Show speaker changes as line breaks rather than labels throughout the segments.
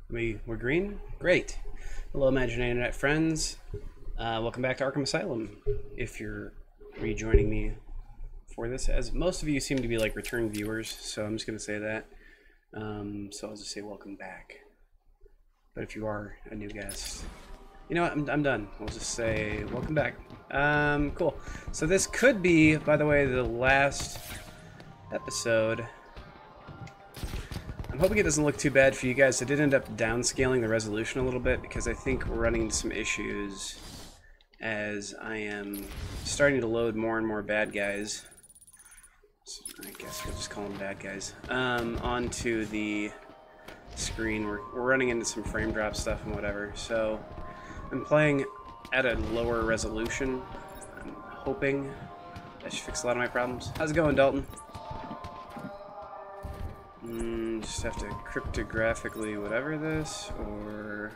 We're green? Great. Hello, Imaginary Internet friends. Welcome back to Arkham Asylum. If you're rejoining me for this, as most of you seem to be like return viewers, so I'm just going to say that. So I'll just say welcome back. But if you are a new guest, you know what? I'm done. I'll just say welcome back. Cool. So this could be, by the way, the last episode. I'm hoping it doesn't look too bad for you guys. I did end up downscaling the resolution a little bit because I think we're running into some issues as I am starting to load more and more bad guys. So I guess we'll just call them bad guys. Onto the screen. We're running into some frame drop stuff and whatever. So I'm playing at a lower resolution. I'm hoping that should fix a lot of my problems. How's it going, Dalton? Just have to cryptographically whatever this, or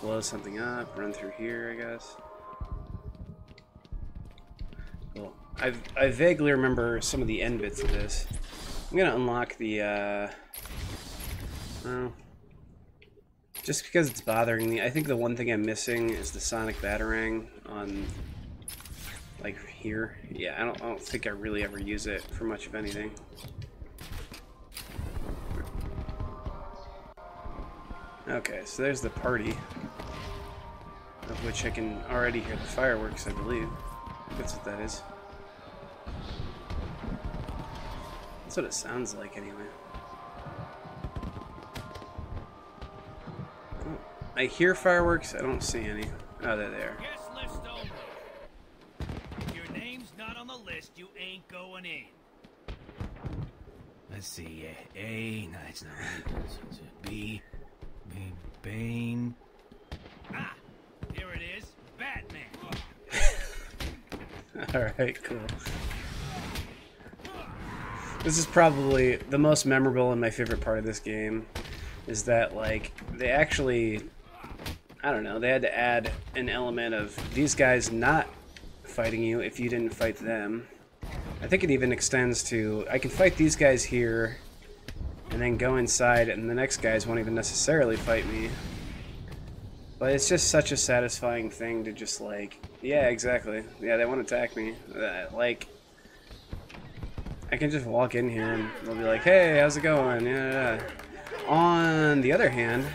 blow something up, run through here, I guess. Cool. I vaguely remember some of the end bits of this. I'm gonna unlock the, well, just because it's bothering me. I think the one thing I'm missing is the sonic batarang on, like, here. Yeah, I don't think I really ever use it for much of anything. Okay, so there's the party, of which I can already hear the fireworks, I believe. That's what that is. That's what it sounds like, anyway. Oh, I hear fireworks, I don't see any. Oh, there they are.
Guest list only. If your name's not on the list, you ain't going in. Let's see, A, no, it's not right. It's B, Bane. Ah, here it is, Batman.
Alright, cool. This is probably the most memorable and my favorite part of this game, is that, like, they actually, I don't know, they had to add an element of these guys not fighting you if you didn't fight them. I think it even extends to, I can fight these guys here, and then go inside, and the next guys won't even necessarily fight me. But it's just such a satisfying thing to just, like, yeah, exactly. Yeah, they won't attack me. Like, I can just walk in here and they'll be like, hey, how's it going? Yeah. On the other hand,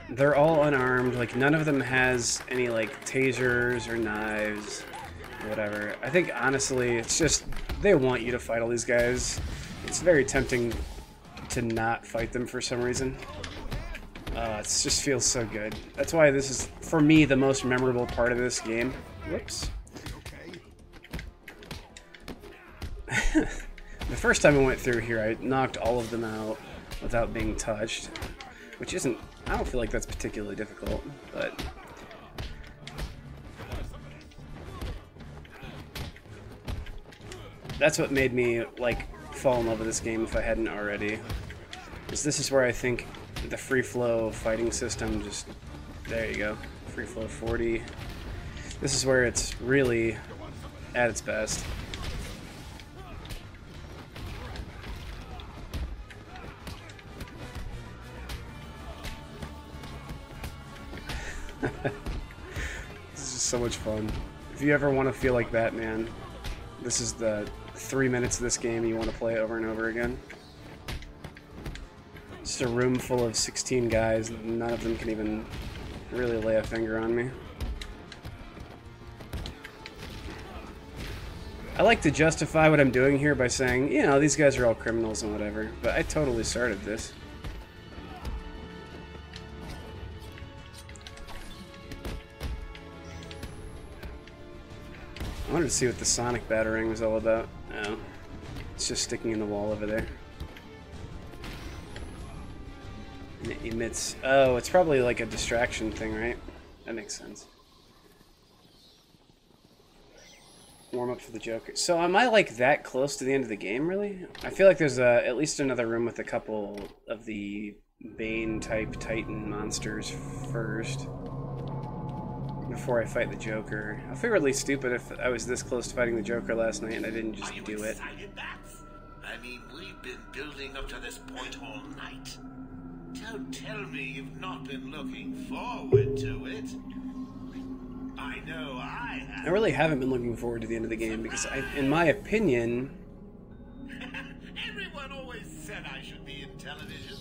they're all unarmed. Like, none of them has any, like, tasers or knives or whatever. I think, honestly, it's just, they want you to fight all these guys. It's very tempting to not fight them for some reason. It just feels so good. That's why this is, for me, the most memorable part of this game. Whoops. The first time I went through here, I knocked all of them out without being touched, which isn't, I don't feel like that's particularly difficult, but that's what made me, like, fall in love with this game if I hadn't already. Because this is where I think the free flow fighting system just, there you go, free flow 40. This is where it's really at its best. This is just so much fun. If you ever want to feel like Batman, this is the 3 minutes of this game you want to play over and over again. Just a room full of 16 guys, none of them can even really lay a finger on me. I like to justify what I'm doing here by saying, you know, these guys are all criminals and whatever, but I totally started this. I wanted to see what the sonic batarang was all about. Oh, it's just sticking in the wall over there. And it emits... Oh, it's probably like a distraction thing, right? That makes sense. Warm up for the Joker. So am I like that close to the end of the game, really? I feel like there's at least another room with a couple of the Bane-type Titan monsters first. before I fight the Joker. I feel really stupid if I was this close to fighting the Joker last night and I didn't just do it.
I mean, we've been building up to this point all night. Don't tell me you've not been looking forward to it. I know I have.
I really haven't been looking forward to the end of the game because, in my opinion...
Everyone always said I should be in television.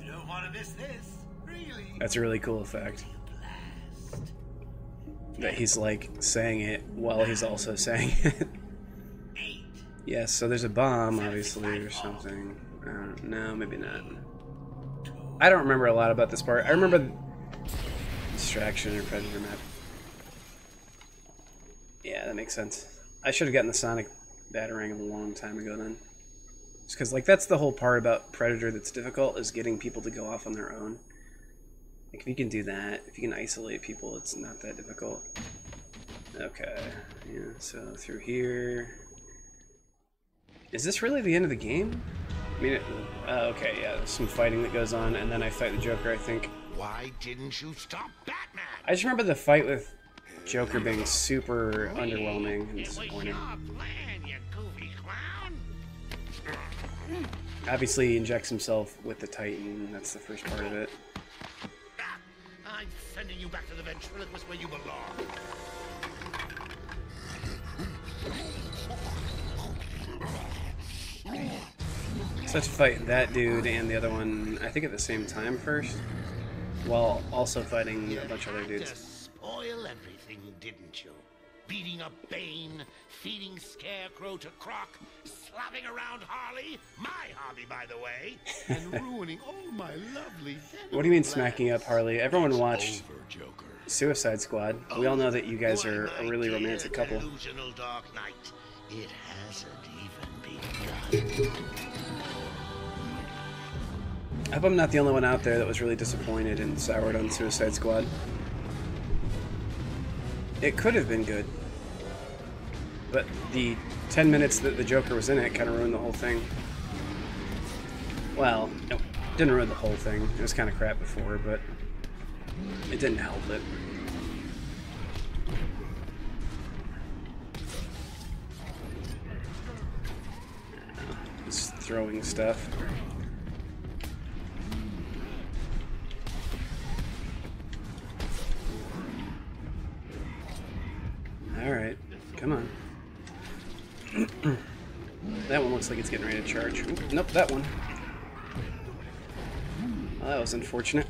You don't want to miss this, really.
That's a really cool effect. That he's like saying it while he's also saying it. Yes, so there's a bomb, obviously, or something. No, maybe not. I don't remember a lot about this part. I remember distraction or predator map. Yeah, that makes sense. I should have gotten the sonic batarang a long time ago then. Just because, like, that's the whole part about Predator that's difficult, is getting people to go off on their own. Like, if you can do that, if you can isolate people, it's not that difficult. Okay, yeah, so through here... Is this really the end of the game? I mean, okay, yeah, there's some fighting that goes on, and then I fight the Joker, I think.
Why didn't you stop Batman?
I just remember the fight with Joker being super underwhelming and disappointing. Obviously, he injects himself with the Titan, that's the first part of it.
I'm sending you back to the ventriloquist where you belong.
So let's fight that dude and the other one, I think at the same time first, while also fighting a bunch of other dudes.
Spoil everything, didn't you? Beating up Bane, feeding Scarecrow to Croc, slapping around Harley, my hobby by the way, and ruining all my lovely...
What do you mean smacking up Harley? Everyone watched Suicide Squad. We all know that you guys are a really romantic couple.
Delusional Dark Knight. It hasn't even begun.
I hope I'm not the only one out there that was really disappointed and soured on Suicide Squad. It could have been good, but the 10 minutes that the Joker was in it kind of ruined the whole thing. Well, no, didn't ruin the whole thing. It was kind of crap before, but it didn't help it. Just throwing stuff. Alright, come on. That one looks like it's getting ready to charge. Ooh, nope, that one. Well, that was unfortunate.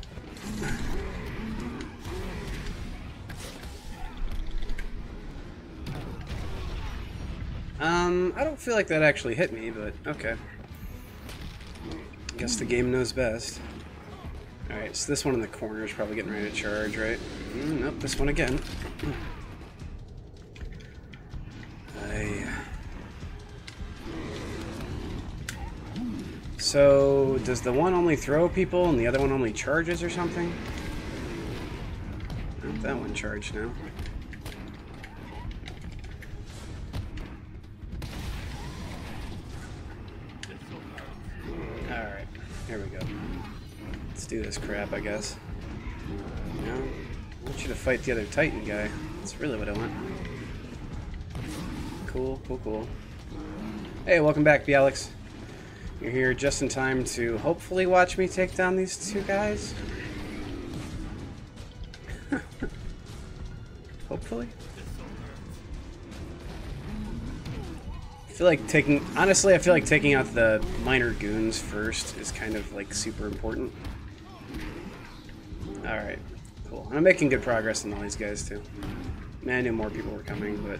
I don't feel like that actually hit me, but okay. I guess the game knows best. Alright, so this one in the corner is probably getting ready to charge, right? Nope, this one again. So, does the one only throw people and the other one only charges or something? Oh, that one charged now. Alright, here we go. Let's do this crap, I guess. No, I want you to fight the other Titan guy. That's really what I want. Cool, cool, cool. Hey, welcome back, Bialix. You're here just in time to hopefully watch me take down these two guys. Hopefully. I feel like honestly, I feel like taking out the minor goons first is kind of like super important. Alright, cool. I'm making good progress on all these guys too. Man, I knew more people were coming, but...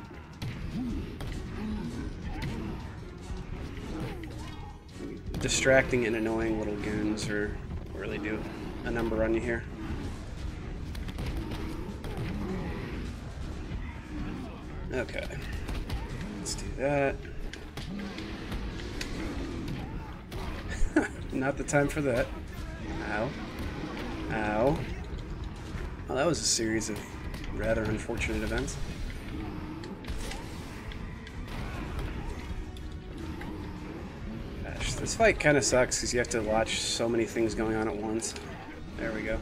distracting and annoying little goons really do a number on you here. Okay, let's do that. Not the time for that. Ow. Ow. Well, that was a series of rather unfortunate events. This fight kind of sucks because you have to watch so many things going on at once. There we go.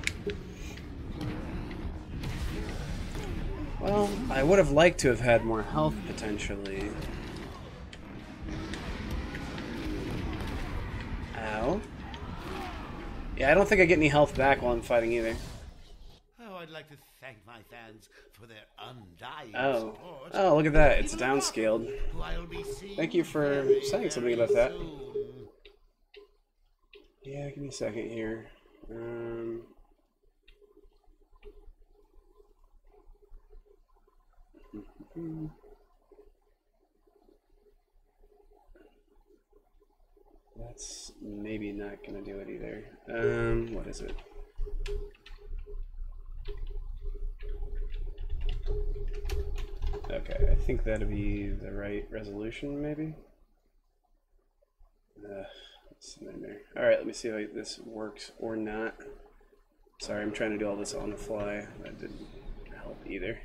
Well, I would have liked to have had more health, potentially. Ow. Yeah, I don't think I get any health back while I'm fighting either.
Oh, I'd like to thank my fans for their undying
Oh.
support.
Oh, look at that. It's downscaled.
Who I'll be seeing
Thank you for
very,
saying something
very
about that.
soon.
Yeah, give me a second here. That's maybe not gonna do it either. What is it? Okay, I think that'd be the right resolution, maybe? It's a nightmare. Alright, let me see if this works or not. Sorry, I'm trying to do all this on the fly. That didn't help either.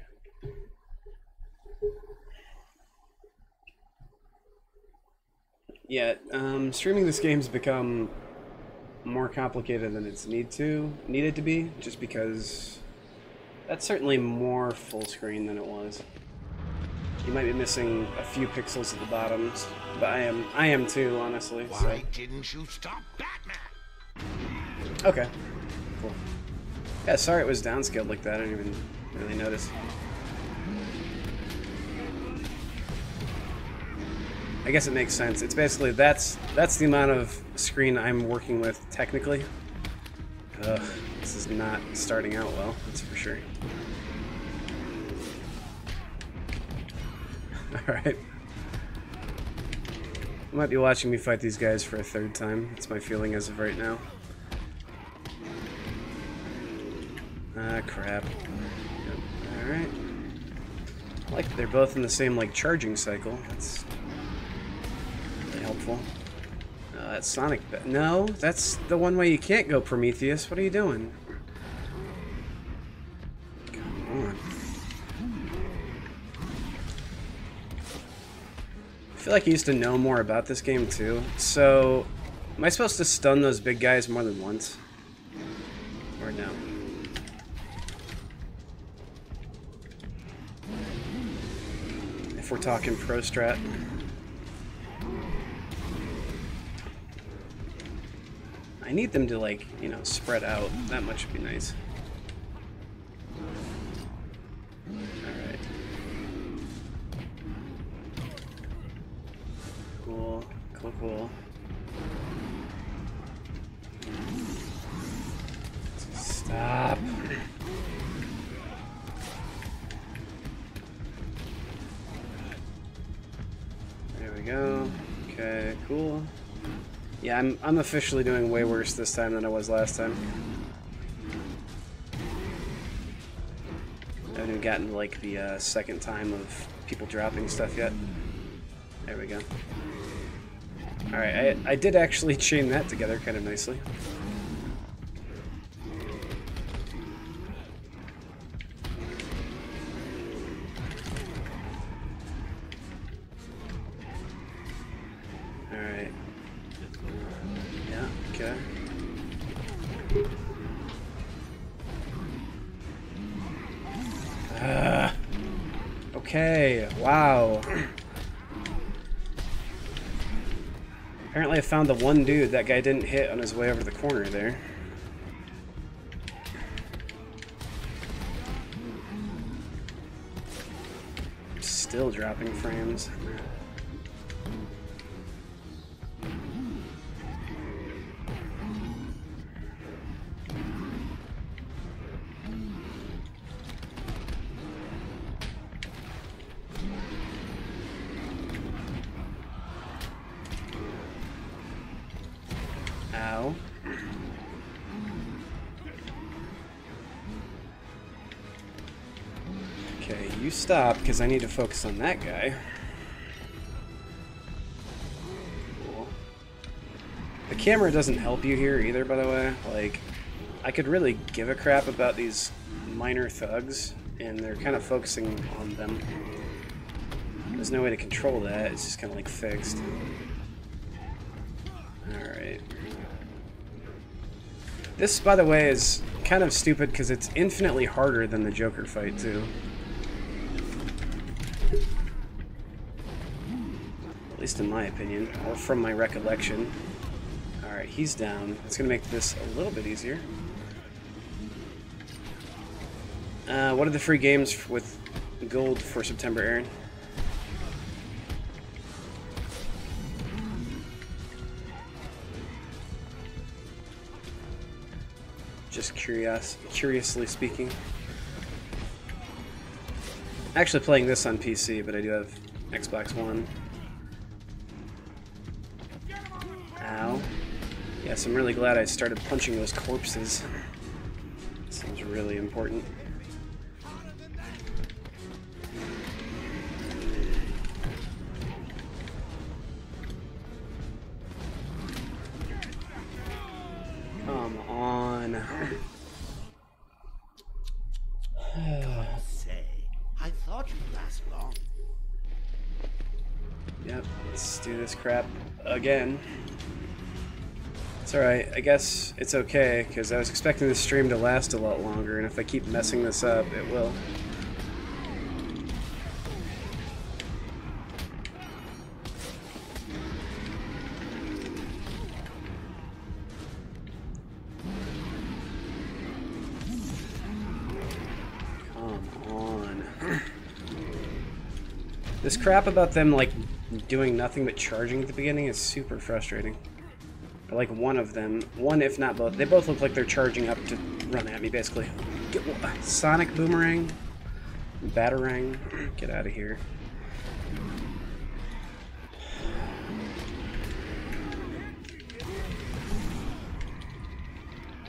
Yeah, streaming this game's become more complicated than it's needed to be, just because that's certainly more full screen than it was. You might be missing a few pixels at the bottoms, but I am too, honestly.
Why didn't you stop Batman?
Okay, cool. Yeah, sorry it was downscaled like that. I didn't even really notice. I guess it makes sense. It's basically that's the amount of screen I'm working with technically. Ugh, this is not starting out well, that's for sure. Alright. You might be watching me fight these guys for a third time. That's my feeling as of right now. Ah, crap. Yep. Alright. I like that they're both in the same, like, charging cycle. That's really helpful. That's Sonic. No, that's the one way you can't go, Prometheus. What are you doing? Come on. I feel like I used to know more about this game, too. So, am I supposed to stun those big guys more than once? Or no? If we're talking pro strat. I need them to, like, you know, spread out. That much would be nice. Alright. Cool. Cool, cool. Stop. There we go. Okay, cool. Yeah, I'm officially doing way worse this time than I was last time. I haven't even gotten to, like, the second time of people dropping stuff yet. There we go. Alright, I did actually chain that together kind of nicely. Alright. Yeah, okay. Okay, wow. Apparently I found the one dude that guy didn't hit on his way over the corner there. Still dropping frames. Ow. Okay, you stop, because I need to focus on that guy. Cool. The camera doesn't help you here either, by the way. Like, I could really give a crap about these minor thugs, and they're kind of focusing on them. There's no way to control that, it's just kind of like fixed. Alright. This, by the way, is kind of stupid because it's infinitely harder than the Joker fight, too. least in my opinion, or from my recollection. Alright, he's down. It's going to make this a little bit easier. What are the free games with gold for September, Aaron? Just curiously speaking. Actually playing this on PC, but I do have Xbox One. Ow. Yes, I'm really glad I started punching those corpses. Seems really important. Come on.
Say, I thought you'd last long.
Yep, let's do this crap again. It's alright, I guess it's okay, because I was expecting this stream to last a lot longer, and if I keep messing this up, it will. This crap about them, like, doing nothing but charging at the beginning is super frustrating. Or, like, one of them, one if not both, they both look like they're charging up to run at me, basically. Sonic Boomerang? Batarang? Get out of here.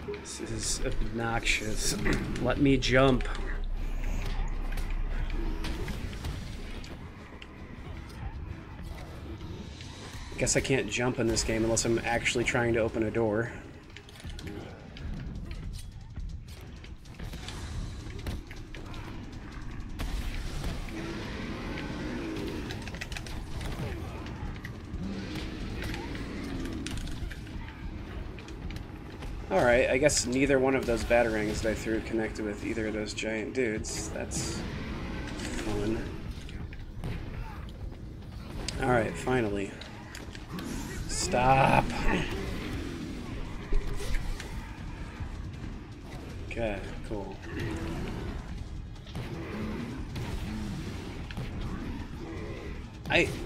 This is obnoxious. Let me jump. Guess I can't jump in this game unless I'm actually trying to open a door. Alright, I guess neither one of those batarangs that I threw connected with either of those giant dudes. That's fun. Alright, finally. Stop. Okay, cool.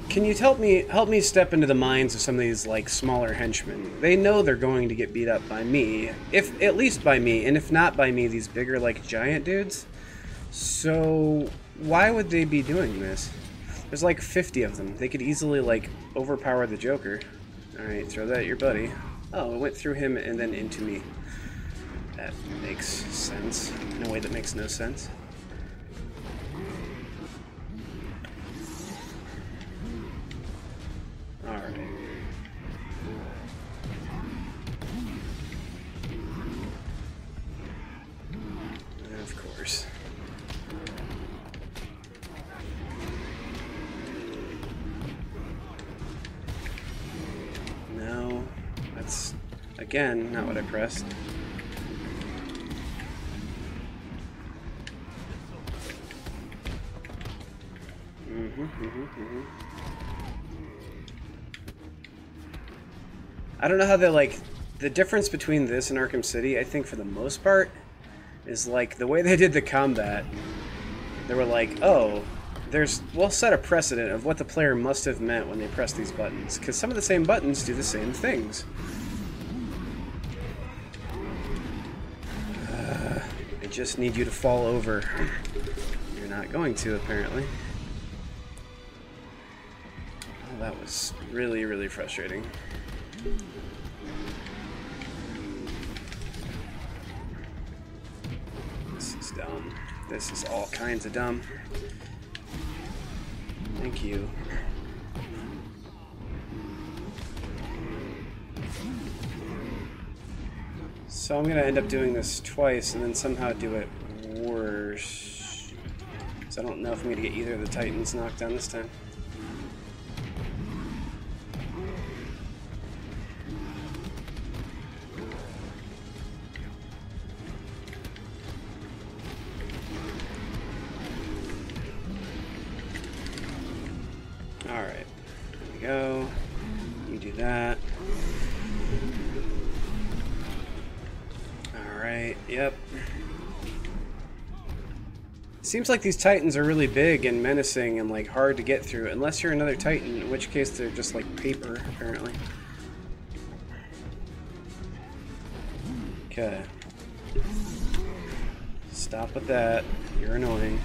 Can you help me step into the minds of some of these like smaller henchmen? They know they're going to get beat up by me, if at least by me, and if not by me, these bigger like giant dudes. So why would they be doing this? There's like 50 of them. They could easily like overpower the Joker. Alright, throw that at your buddy. Oh, it went through him and then into me. That makes sense in a way that makes no sense. Alright. Of course. No, that's, again, not what I pressed. I don't know how they're like, the difference between this and Arkham City, I think for the most part, is like the way they did the combat. They were like, oh, we'll set a precedent of what the player must have meant when they press these buttons, because some of the same buttons do the same things. I just need you to fall over. You're not going to, apparently. Oh, that was really, really frustrating. This is dumb. This is all kinds of dumb. Thank you. So I'm gonna end up doing this twice and then somehow do it worse. So I don't know if I'm gonna get either of the Titans knocked down this time. Alright, here we go. You do that. Alright, yep. Seems like these Titans are really big and menacing and like hard to get through, unless you're another Titan, in which case they're just like paper, apparently. Okay. Stop with that. You're annoying.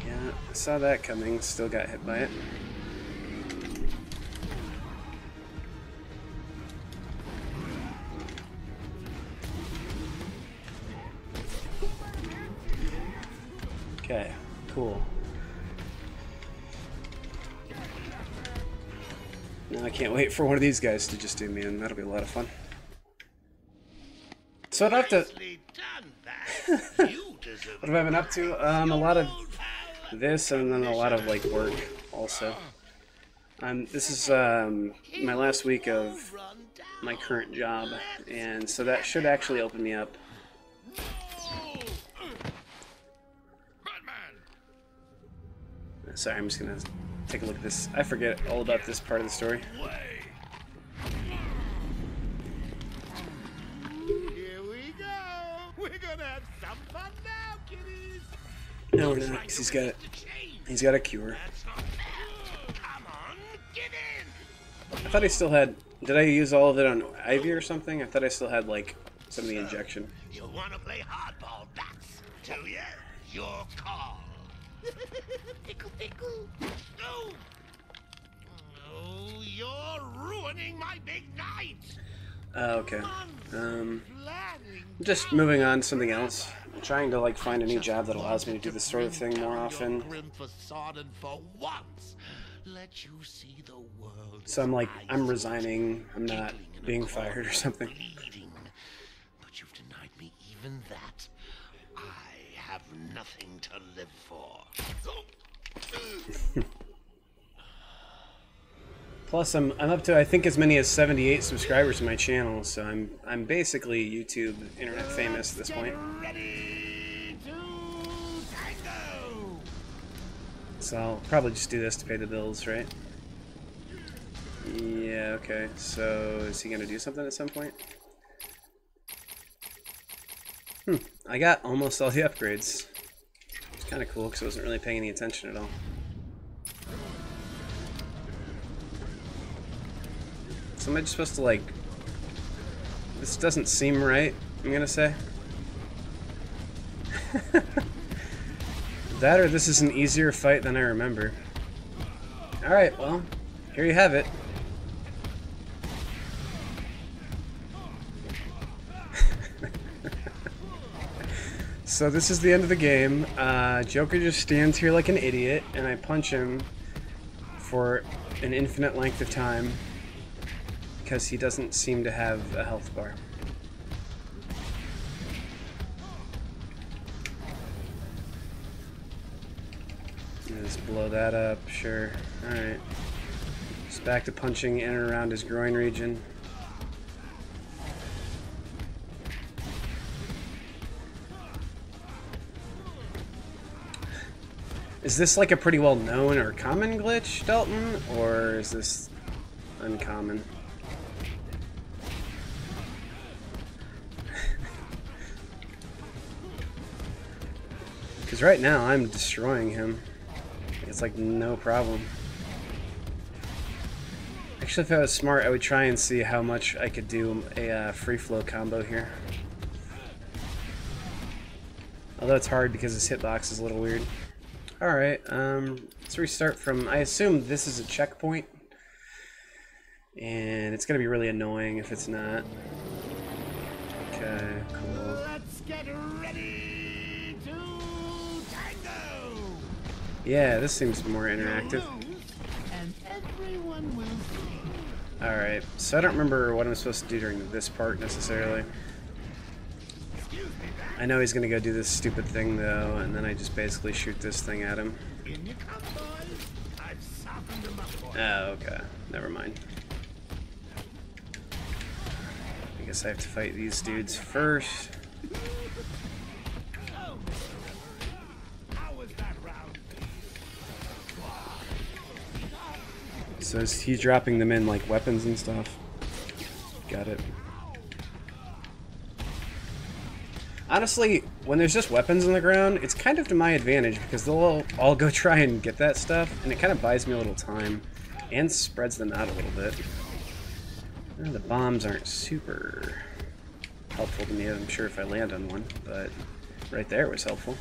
Yeah, I saw that coming. Still got hit by it. Okay, cool. Now I can't wait for one of these guys to just do me, and that'll be a lot of fun. So I don't have to... What have I been up to? A lot of this, and then a lot of like work also. This is my last week of my current job, and so that should actually open me up. Sorry, I'm just gonna take a look at this. I forget all about this part of the story.
Here we go. We're gonna have some fun now, kiddies.
No, we're not, 'cause he's got a cure.
Come on, get in.
I thought he still had... Did I use all of it on Ivy or something? I thought I still had like some of the injection.
You wanna play hardball, bats? Do ya? Your call. Pickle, pickle. No. Oh, you're ruining my big night.
Okay. Just moving on to something else. I'm trying to like find a new job that allows me to do this sort of thing more often. So I'm resigning. I'm not being fired or something.
But you've denied me even that. I have nothing to live for.
Plus, I'm up to I think as many as 78 subscribers to my channel, so I'm basically YouTube internet famous at this point.
Ready to tango.
So I'll probably just do this to pay the bills, right? Yeah. Okay. So is he gonna do something at some point? I got almost all the upgrades. It's kind of cool because I wasn't really paying any attention at all. So am I just supposed to like... This doesn't seem right, I'm gonna say. That or this is an easier fight than I remember. Alright, well, here you have it. So this is the end of the game. Joker just stands here like an idiot, and I punch him for an infinite length of time because he doesn't seem to have a health bar. Just blow that up, sure. Alright. Just back to punching in and around his groin region. Is this like a pretty well known or common glitch, Dalton? Or is this uncommon? Because right now I'm destroying him. It's like no problem. Actually, if I was smart, I would try and see how much I could do a free flow combo here. Although it's hard because his hitbox is a little weird. Alright, let's restart from... I assume this is a checkpoint. And it's going to be really annoying if it's not. Okay, cool.
Let's get ready to tango.
Yeah, this seems more interactive.
And everyone will see.
Alright, so I don't remember what I'm supposed to do during this part necessarily. I know he's gonna go do this stupid thing though, and then I just basically shoot this thing at him.
In you come, boys. I've softened them up for you.
Oh, okay. Never mind. I guess I have to fight these dudes first. So he's dropping them in like weapons and stuff. Got it. Honestly, when there's just weapons on the ground, it's kind of to my advantage because they'll all go try and get that stuff, and it kind of buys me a little time and spreads them out a little bit. The bombs aren't super helpful to me, I'm sure, if I land on one, but right there was helpful.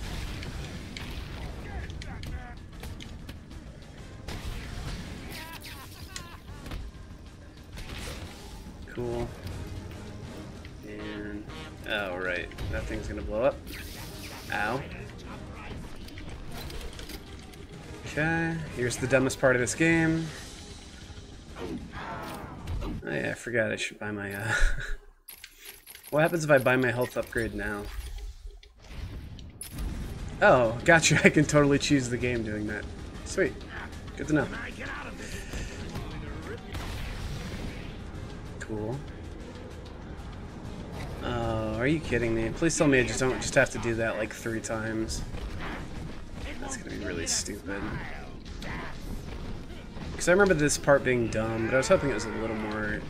Cool. And oh right, that thing's gonna blow up. Ow. Okay, here's the dumbest part of this game. Oh yeah, I forgot I should buy my What happens if I buy my health upgrade now? Oh, gotcha, I can totally choose the game doing that. Sweet. Good to know. Cool. Oh, are you kidding me? Please tell me I don't just have to do that like 3 times. That's gonna be really stupid. Because I remember this part being dumb, but I was hoping it was a little more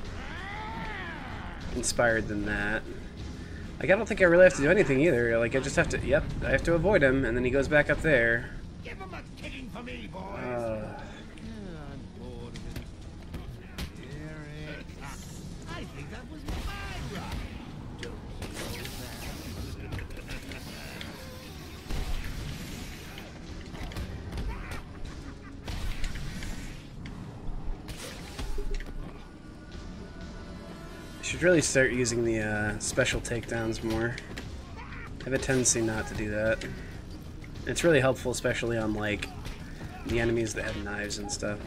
inspired than that. Like, I don't think I really have to do anything either. Like, I just have to, yep, I have to avoid him, and then he goes back up there.
Give him a kicking for me, boys. I think that was my rock.
I should really start using the special takedowns more. I have a tendency not to do that. It's really helpful, especially on like the enemies that have knives and stuff.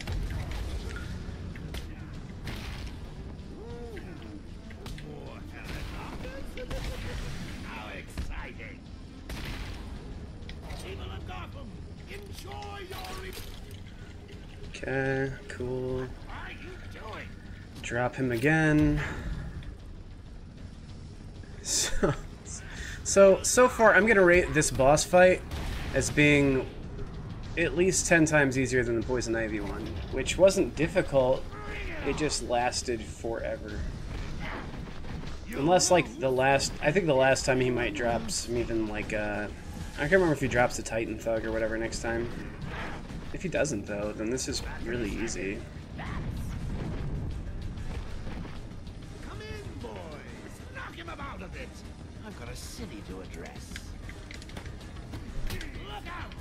How exciting! People of Gotham, enjoy your.
Okay, cool.
What are you doing?
Drop him again. So far, I'm gonna rate this boss fight as being at least 10 times easier than the Poison Ivy one, which wasn't difficult. It just lasted forever. Unless like I think the last time he might drop some even like I can't remember if he drops the Titan Thug or whatever next time. If he doesn't though, then this is really easy.
Come in, boys. Knock him about a bit. I've got a city to address. Look out!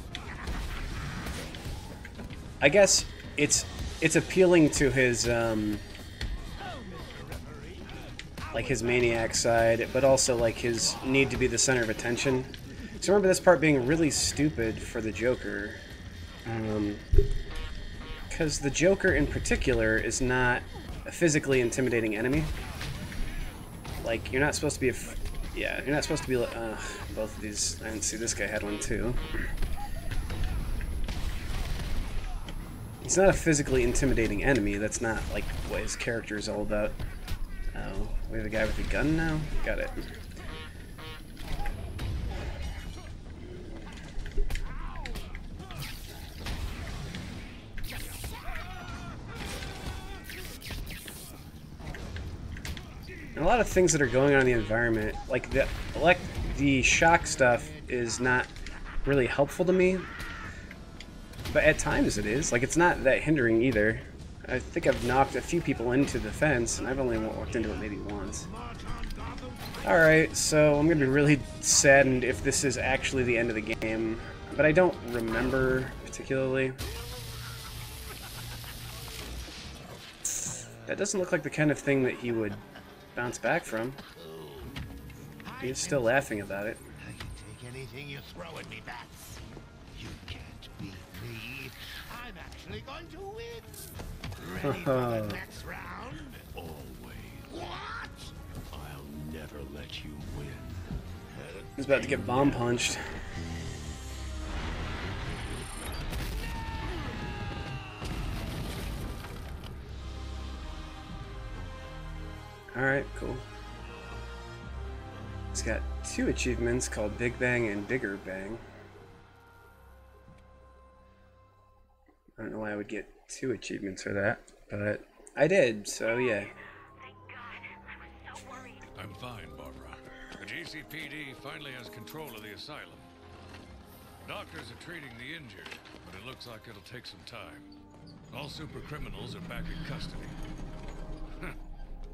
I guess it's appealing to his like his maniac side, but also like his need to be the center of attention. So remember this part being really stupid for the Joker, because the Joker in particular is not a physically intimidating enemy. Like you're not supposed to be yeah, you're not supposed to be both of these. I didn't see this guy had one too. He's not a physically intimidating enemy. That's not like what his character is all about. Oh, we have a guy with a gun now? Got it. And a lot of things that are going on in the environment, like the shock stuff is not really helpful to me. But at times it is. Like, it's not that hindering either. I think I've knocked a few people into the fence, and I've only walked into it maybe once. Alright, so I'm going to be really saddened if this is actually the end of the game. But I don't remember particularly. That doesn't look like the kind of thing that he would bounce back from. He's still laughing about it.
I can take anything you throw at me, Bats. You can't beat me. I'm actually going to win. Ready for the next round?
Always.
What?
I'll never let you win.
He's about to get bomb punched. Alright, cool. He's got 2 achievements called Big Bang and Bigger Bang. I don't know why I would get 2 achievements for that. But I did, so yeah.
Thank God. I was so worried.
I'm fine, Barbara. The GCPD finally has control of the asylum. Doctors are treating the injured, but it looks like it'll take some time. All super criminals are back in custody.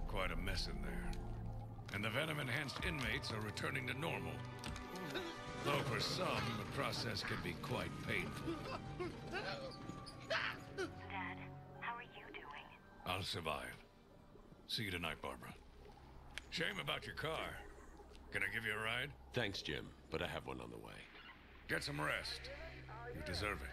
Quite a mess in there. And the venom-enhanced inmates are returning to normal. Though for some, the process can be quite painful.
Dad, how are you doing?
I'll survive. See you tonight, Barbara. Shame about your car. Can I give you a ride?
Thanks, Jim, but I have one on the way.
Get some rest. You deserve it.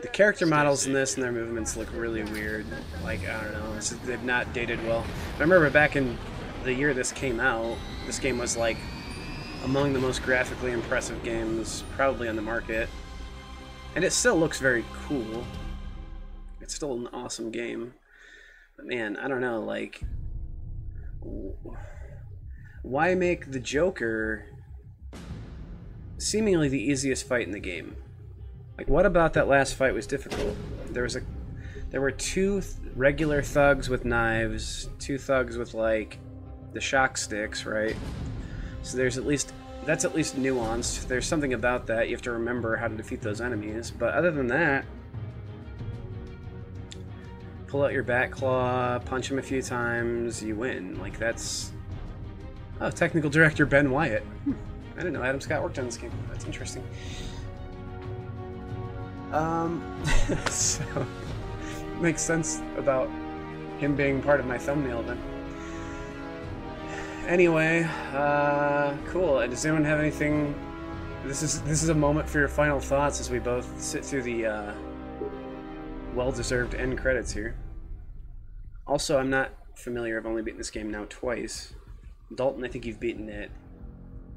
The character models in this and their movements look really weird. Like, I don't know, they've not dated well. I remember back in the year this came out, this game was like among the most graphically impressive games probably on the market. And it still looks very cool. It's still an awesome game. But man, I don't know, like, why make the Joker seemingly the easiest fight in the game? Like, what about that last fight was difficult? There were two regular thugs with knives, two thugs with like the shock sticks, right? So that's at least nuanced. There's something about that. You have to remember how to defeat those enemies. But other than that, pull out your bat claw, punch him a few times, you win. Like, that's... Oh, technical director Ben Wyatt. I didn't know Adam Scott worked on this game. That's interesting. So makes sense about him being part of my thumbnail then. Anyway, cool. And does anyone have anything? This is a moment for your final thoughts as we both sit through the well-deserved end credits here. Also, I'm not familiar. I've only beaten this game now twice. Dalton, I think you've beaten it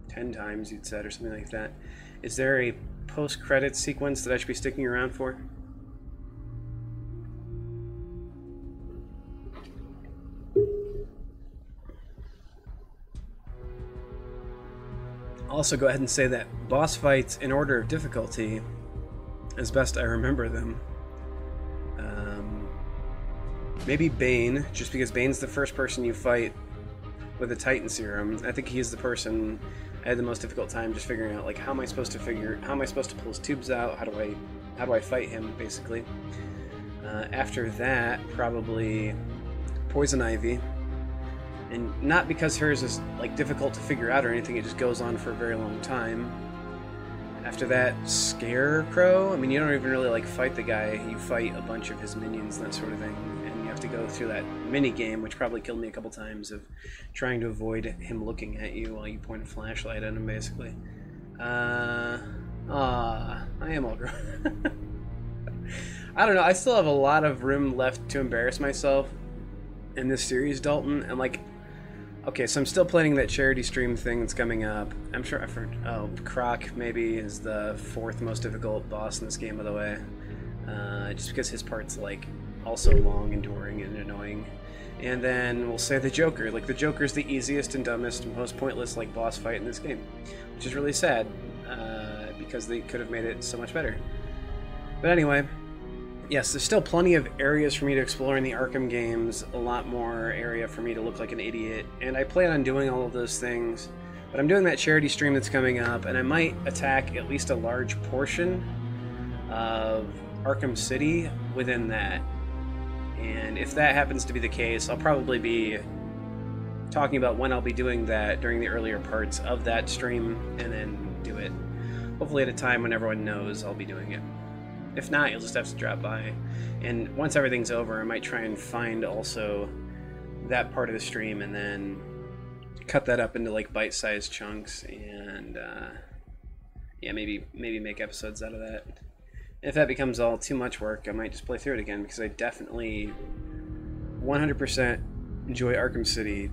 10 times, you'd said, or something like that. Is there a post-credits sequence that I should be sticking around for? Also, go ahead and say that boss fights in order of difficulty, as best I remember them. Maybe Bane, just because Bane's the first person you fight with a Titan serum. I think he's the person I had the most difficult time just figuring out, like, how am I supposed to pull his tubes out? How do I fight him, basically? After that, probably Poison Ivy. And not because hers is, like, difficult to figure out or anything, it just goes on for a very long time. After that, Scarecrow. I mean, you don't even really, like, fight the guy. You fight a bunch of his minions and that sort of thing. And you have to go through that mini-game, which probably killed me a couple times, of trying to avoid him looking at you while you point a flashlight at him, basically. I am all grown. I don't know, I still have a lot of room left to embarrass myself in this series, Dalton, and, like, okay, so I'm still planning that charity stream thing that's coming up. I'm sure I've heard... Oh, Croc, maybe, is the 4th most difficult boss in this game, by the way. Just because his part's, like, also long, enduring, and annoying. And then we'll say the Joker. Like, the Joker's the easiest and dumbest and most pointless, like, boss fight in this game. Which is really sad, because they could have made it so much better. But anyway... Yes, there's still plenty of areas for me to explore in the Arkham games, a lot more area for me to look like an idiot, and I plan on doing all of those things, but I'm doing that charity stream that's coming up, and I might attack at least a large portion of Arkham City within that. And if that happens to be the case, I'll probably be talking about when I'll be doing that during the earlier parts of that stream, and then do it. Hopefully at a time when everyone knows I'll be doing it. If not, you'll just have to drop by. And once everything's over, I might try and find also that part of the stream and then cut that up into, like, bite-sized chunks and yeah, maybe make episodes out of that. If that becomes all too much work, I might just play through it again, because I definitely 100% enjoy Arkham City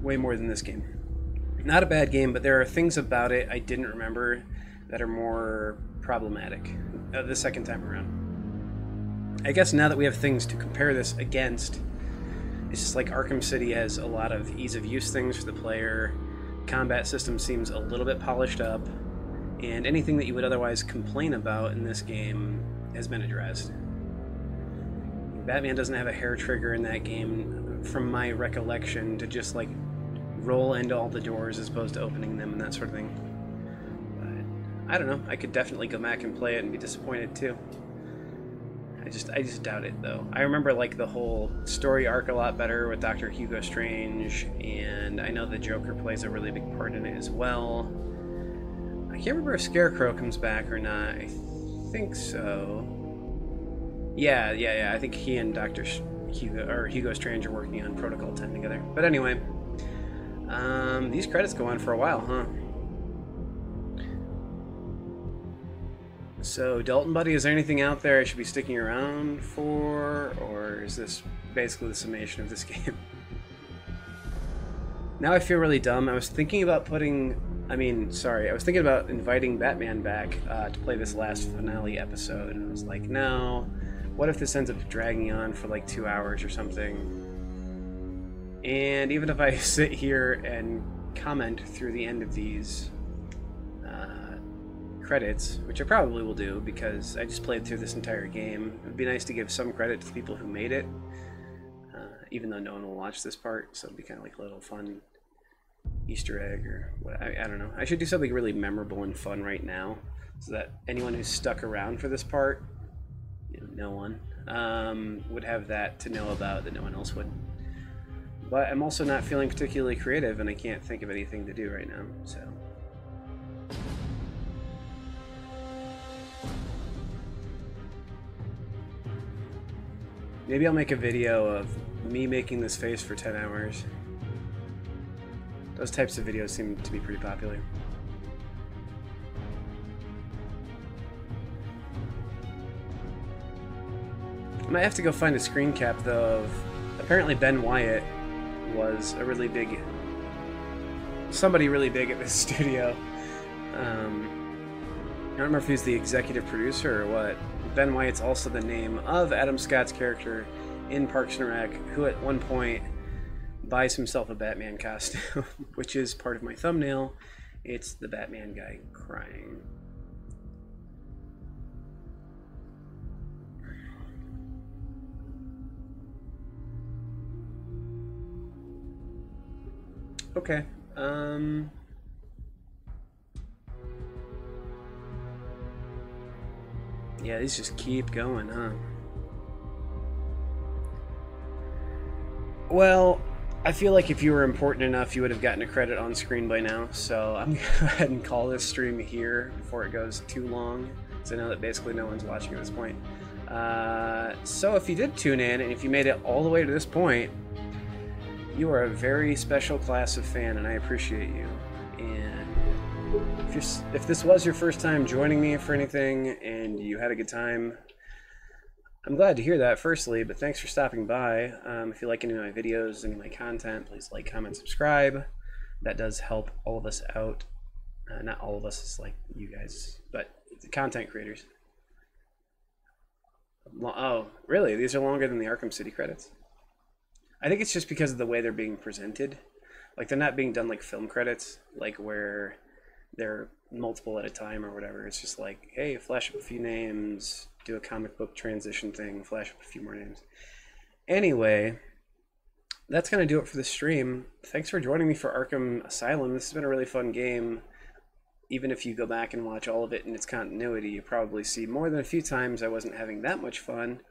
way more than this game. Not a bad game, but there are things about it I didn't remember that are more problematic the second time around. I guess now that we have things to compare this against, it's just like Arkham City has a lot of ease of use things for the player, combat system seems a little bit polished up, and anything that you would otherwise complain about in this game has been addressed. Batman doesn't have a hair trigger in that game, from my recollection, to just like roll into all the doors as opposed to opening them and that sort of thing. But I don't know. I could definitely go back and play it and be disappointed too. I just doubt it though. I remember like the whole story arc a lot better with Dr. Hugo Strange, and I know the Joker plays a really big part in it as well. I can't remember if Scarecrow comes back or not. I think so. Yeah. I think he and Dr. Hugo Strange are working on Protocol 10 together. But anyway, these credits go on for a while, huh? So, Dalton Buddy, is there anything out there I should be sticking around for, or is this basically the summation of this game? Now I feel really dumb. I was thinking about inviting Batman back to play this last finale episode, and I was like, no, what if this ends up dragging on for like 2 hours or something? And even if I sit here and comment through the end of these credits, which I probably will do because I just played through this entire game, it would be nice to give some credit to the people who made it, even though no one will watch this part, so it'd be kind of like a little fun Easter egg or what. I don't know. I should do something really memorable and fun right now so that anyone who's stuck around for this part, no one, would have that to know about that no one else would. But I'm also not feeling particularly creative and I can't think of anything to do right now, so. Maybe I'll make a video of me making this face for 10 hours. Those types of videos seem to be pretty popular. I might have to go find a screen cap though of, apparently Ben Wyatt was a really big, somebody really big at this studio. I don't remember if he's the executive producer or what. Ben Wyatt's also the name of Adam Scott's character in Parks and Rec, who at one point buys himself a Batman costume, which is part of my thumbnail. It's the Batman guy crying. Okay. Yeah, these just keep going, huh? Well, I feel like if you were important enough, you would have gotten a credit on screen by now, so I'm going to go ahead and call this stream here before it goes too long, because I know that basically no one's watching at this point. So if you did tune in, and if you made it all the way to this point, you are a very special class of fan, and I appreciate you. And if this was your first time joining me for anything, and you had a good time, I'm glad to hear that, firstly, but thanks for stopping by. If you like any of my videos, any of my content, please like, comment, subscribe. That does help all of us out. Not all of us, it's like you guys, but the content creators. Oh, really? These are longer than the Arkham City credits? I think it's just because of the way they're being presented. Like, they're not being done like film credits, like where they're multiple at a time or whatever. It's just like, hey, flash up a few names, do a comic book transition thing, flash up a few more names. Anyway, that's going to do it for the stream. Thanks for joining me for Arkham Asylum. This has been a really fun game. Even if you go back and watch all of it in its continuity, you probably see more than a few times I wasn't having that much fun.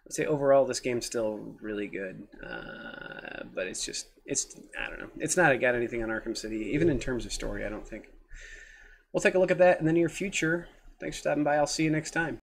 I'd say overall this game's still really good, but I don't know. It's not got anything on Arkham City, even in terms of story, I don't think. We'll take a look at that in the near future. Thanks for stopping by. I'll see you next time.